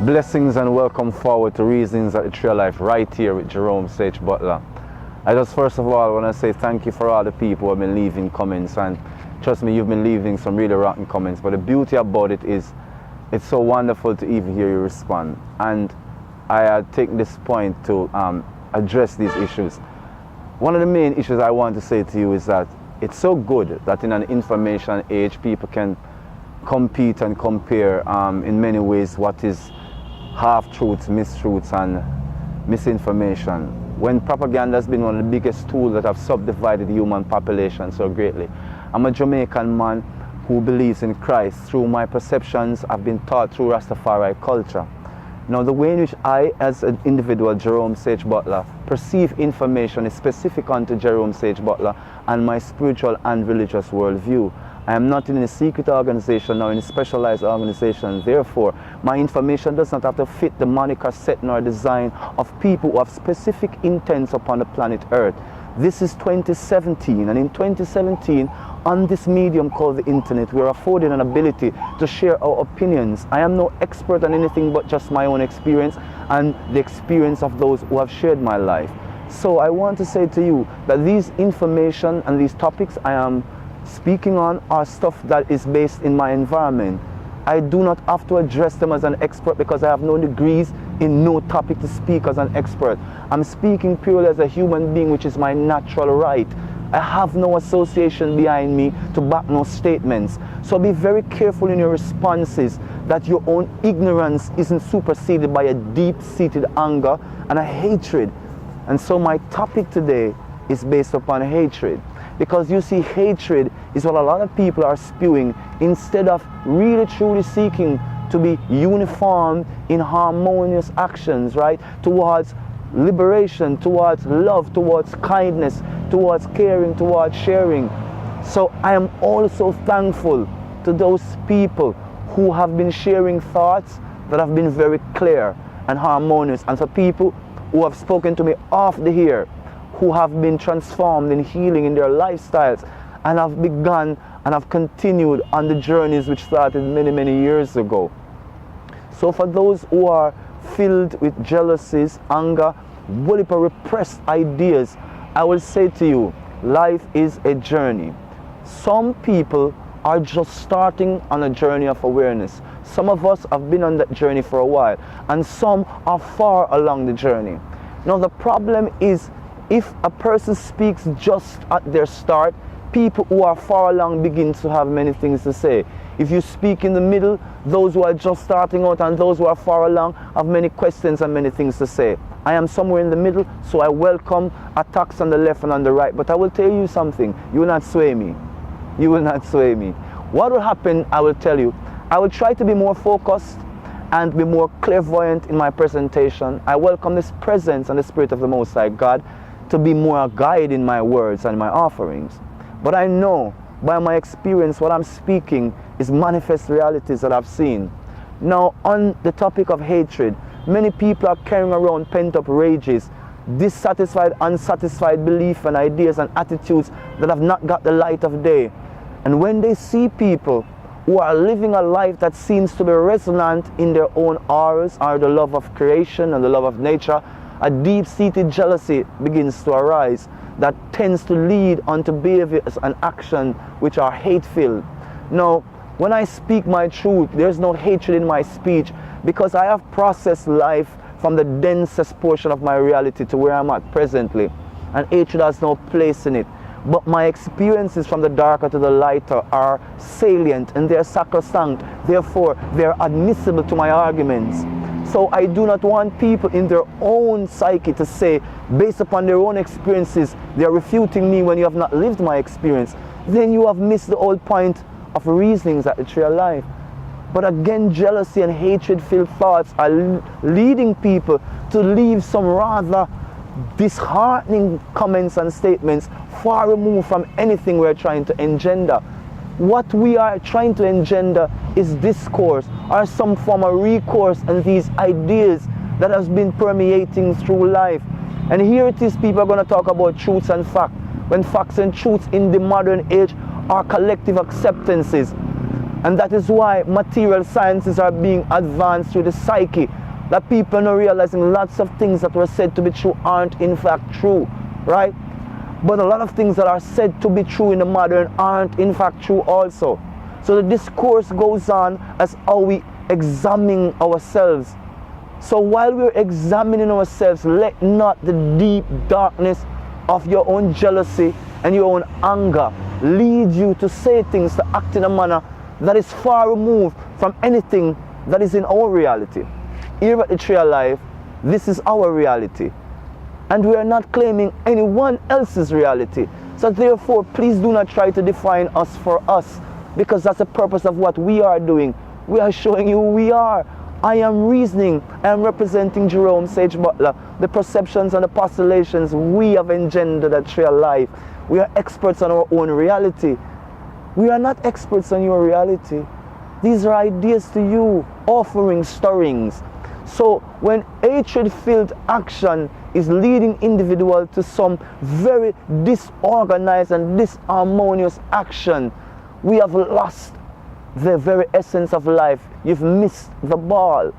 Blessings and welcome forward to Reasonings at the Tree of Life right here with Jerome Sage Butler. I just first of all want to say thank you for all the people who have been leaving comments, and trust me, you've been leaving some really rotten comments, but the beauty about it is it's so wonderful to even hear you respond. And I take this point to address these issues. One of the main issues I want to say to you is that it's so good that in an information age people can compete and compare in many ways what is half-truths, mistruths and misinformation, when propaganda has been one of the biggest tools that have subdivided the human population so greatly. I'm a Jamaican man who believes in Christ. Through my perceptions, I've been taught through Rastafari culture. Now, the way in which I, as an individual, Jerome Sage Butler, perceive information is specific unto Jerome Sage Butler and my spiritual and religious worldview. I am not in a secret organization or in a specialized organization. Therefore, my information does not have to fit the moniker set nor design of people who have specific intents upon the planet Earth. This is 2017, and in 2017, on this medium called the internet, we are afforded an ability to share our opinions. I am no expert on anything but just my own experience and the experience of those who have shared my life. So I want to say to you that these information and these topics I am speaking on are stuff that is based in my environment. I do not have to address them as an expert because I have no degrees in no topic to speak as an expert. I'm speaking purely as a human being, which is my natural right. I have no association behind me to back no statements. So be very careful in your responses that your own ignorance isn't superseded by a deep-seated anger and a hatred. And so my topic today is based upon hatred. Because you see, hatred is what a lot of people are spewing instead of really truly seeking to be uniform in harmonious actions, right? Towards liberation, towards love, towards kindness, towards caring, towards sharing. So I am also thankful to those people who have been sharing thoughts that have been very clear and harmonious, and for people who have spoken to me off the air, who have been transformed in healing in their lifestyles and have begun and have continued on the journeys which started many, many years ago. So for those who are filled with jealousies, anger, repressed ideas, I will say to you, life is a journey. Some people are just starting on a journey of awareness. Some of us have been on that journey for a while, and some are far along the journey. Now the problem is, if a person speaks just at their start, people who are far along begin to have many things to say. If you speak in the middle, those who are just starting out and those who are far along have many questions and many things to say. I am somewhere in the middle, so I welcome attacks on the left and on the right. But I will tell you something, you will not sway me. You will not sway me. What will happen, I will tell you. I will try to be more focused and be more clairvoyant in my presentation. I welcome this presence and the Spirit of the Most High God to be more a guide in my words and my offerings. But I know by my experience what I'm speaking is manifest realities that I've seen. Now, on the topic of hatred, many people are carrying around pent-up rages, dissatisfied, unsatisfied beliefs and ideas and attitudes that have not got the light of day. And when they see people who are living a life that seems to be resonant in their own auras, or the love of creation and the love of nature, a deep-seated jealousy begins to arise that tends to lead onto behaviors and action which are hate-filled. Now, when I speak my truth, there's no hatred in my speech because I have processed life from the densest portion of my reality to where I'm at presently, and hatred has no place in it. But my experiences from the darker to the lighter are salient and they're sacrosanct. Therefore, they're admissible to my arguments. So I do not want people in their own psyche to say, based upon their own experiences, they're refuting me when you have not lived my experience. Then you have missed the whole point of reasonings at the Tree of Life. But again, jealousy and hatred-filled thoughts are leading people to leave some rather disheartening comments and statements far removed from anything we're trying to engender. What we are trying to engender is discourse or some form of recourse and these ideas that has been permeating through life. And here it is, people are going to talk about truths and facts, when facts and truths in the modern age our collective acceptances. And that is why material sciences are being advanced through the psyche. That people are not realizing lots of things that were said to be true aren't in fact true, right? But a lot of things that are said to be true in the modern aren't in fact true also. So the discourse goes on as how we examine ourselves. So while we're examining ourselves, let not the deep darkness of your own jealousy and your own anger lead you to say things, to act in a manner that is far removed from anything that is in our reality. Here at the Tree of Life, this is our reality. And we are not claiming anyone else's reality. So therefore, please do not try to define us for us, because that's the purpose of what we are doing. We are showing you who we are. I am reasoning, I am representing Jerome Sage Butler, the perceptions and the postulations we have engendered at Tree of Life. We are experts on our own reality. We are not experts on your reality. These are ideas to you, offerings, stirrings. So when hatred-filled action is leading individual to some very disorganized and disharmonious action, we have lost the very essence of life. You've missed the ball.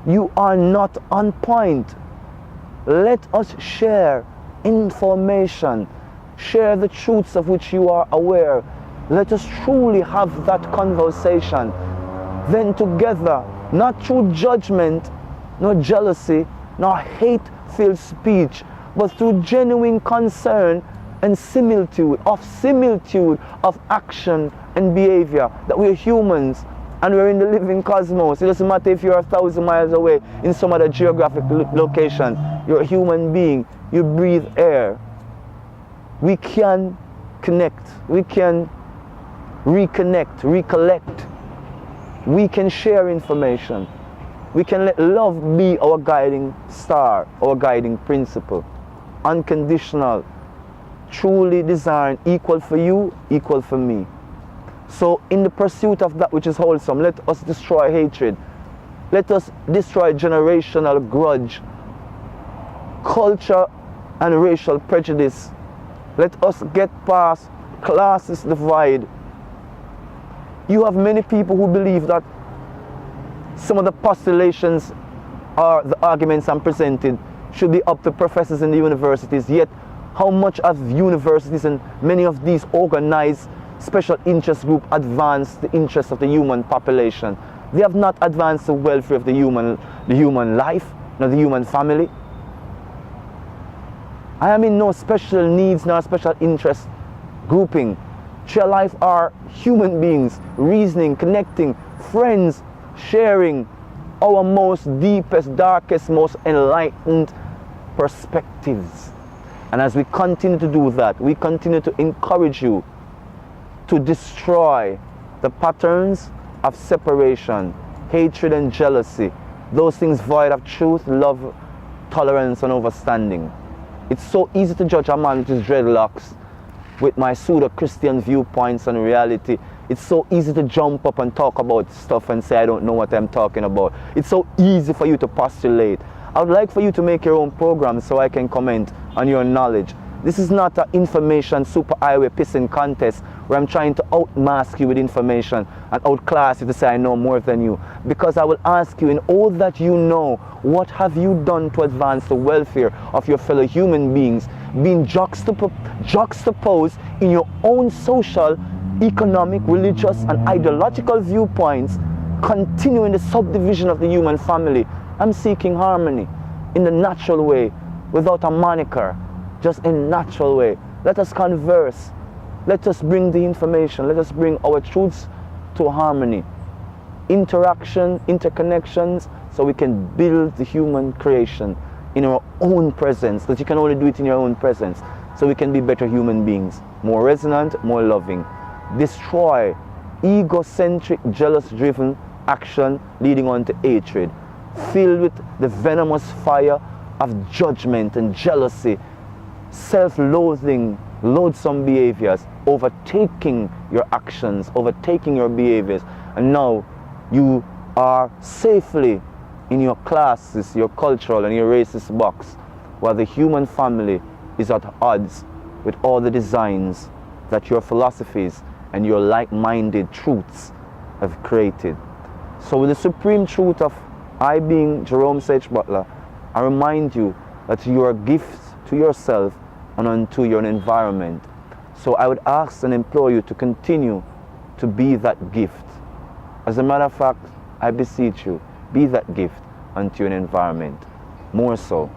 You are not on point. Let us share information, share the truths of which you are aware. Let us truly have that conversation. Then together, not through judgment, nor jealousy, nor hate-filled speech, but through genuine concern and similitude of action and behavior, that we're humans and we're in the living cosmos. It doesn't matter if you're 1,000 miles away in some other geographic location. You're a human being. You breathe air. We can connect. We can reconnect, recollect. We can share information. We can let love be our guiding star, our guiding principle. Unconditional, truly designed, equal for you, equal for me. So in the pursuit of that which is wholesome, let us destroy hatred. Let us destroy generational grudge, culture and racial prejudice. Let us get past classes divide. You have many people who believe that some of the postulations or the arguments I'm presenting should be up to professors in the universities, yet how much of universities and many of these organized special interest group advance the interests of the human population? They have not advanced the welfare of the human life, nor the human family. I am in no special needs nor special interest grouping. Tree of Life are human beings, reasoning, connecting, friends, sharing our most deepest, darkest, most enlightened perspectives. And as we continue to do that, we continue to encourage you to destroy the patterns of separation, hatred and jealousy, those things void of truth, love, tolerance and understanding. It's so easy to judge a man with his dreadlocks with my pseudo-Christian viewpoints on reality. It's so easy to jump up and talk about stuff and say I don't know what I'm talking about. It's so easy for you to postulate. I would like for you to make your own program so I can comment on your knowledge. This is not an information superhighway pissing contest where I'm trying to outmask you with information and outclass you to say I know more than you. Because I will ask you, in all that you know, what have you done to advance the welfare of your fellow human beings, being juxtaposed in your own social, economic, religious and ideological viewpoints, continuing the subdivision of the human family. I'm seeking harmony in the natural way, without a moniker, just in a natural way. Let us converse. Let us bring the information. Let us bring our truths to harmony. Interaction, interconnections, so we can build the human creation in our own presence, because you can only do it in your own presence, so we can be better human beings, more resonant, more loving. Destroy egocentric, jealous-driven action leading on to hatred, filled with the venomous fire of judgment and jealousy, self-loathing, loathsome behaviors, overtaking your actions, overtaking your behaviors. And now you are safely in your classes, your cultural and your racist box, while the human family is at odds with all the designs that your philosophies and your like-minded truths have created. So with the supreme truth of I being Jerome Sage Butler, I remind you that you are a gift to yourself and unto your environment. So I would ask and implore you to continue to be that gift. As a matter of fact, I beseech you, be that gift unto your environment. More so,